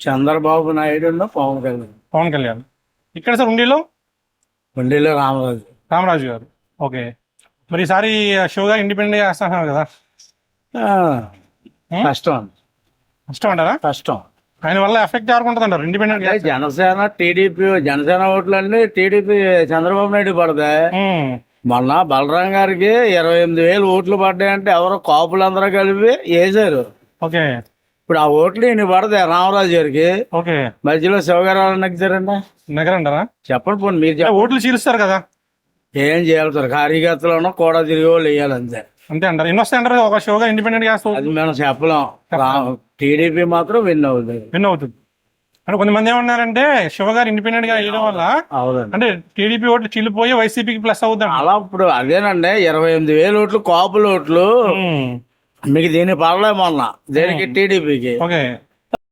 చంద్రబాబు నాయుడు పవన్ కళ్యాణ్. పవన్ కళ్యాణ్. ఇక్కడ సార్ ఉండిలో రామరాజు. రామరాజు గారు. ఓకే. మరి ఈసారి షో గారు ఇండిపెండెంట్ చేస్తున్నారు కదా, ఆ, కష్టం కష్టం అంటారా? కష్టం. ఆయన వల్ల ఎఫెక్ట్ ఎవరికి ఉంటుంది అంటారు ఇండిపెండెంట్ అంటే జనసేన టీడీపీ జనసేన ఓట్లు అన్ని టీడీపీ చంద్రబాబు నాయుడు పడతాయి. మొన్న బలరాం గారికి 28,000 ఓట్లు పడ్డాయంటే ఎవరో కాపులందరూ కలిపి వేసారు. ఓకే. ఇప్పుడు ఆ ఓట్లు ఈయన పడతాయి రామరాజు గారికి. ఓకే. మధ్యలో శివగారు నగ్గుతారండి. నగర అంటారా? చెప్పండి పోనీ మీరు ఓట్లు చీలుస్తారు కదా, ఏం చేయాలి సార్? కార్యకర్తలను కూడా తిరిగి వాళ్ళు వేయాలి అంతే. అంతే అంటారు. ఎన్ని వస్తాయి అంటారు ఒక షోగా ఇండిపెండెంట్ చేస్తా? అది మనం చెప్పలేం. టీడీపీ మాత్రం విన్ అవుతుంది. విన్ అవుతుంది అంటే కొంతమంది ఏమన్నారంటే శివ గారు ఇండిపెండెంట్ గా వేయడం వల్ల అంటే టీడీపీ ఓట్లు చీలిపోయి వైసీపీకి ప్లస్ అవుతుంది అలా. ఇప్పుడు అదేనండి 28,000 ఓట్లు కాపుల ఓట్లు మీకు దీన్ని పడలే మొన్న దేనికి టీడీపీకి. ఓకే.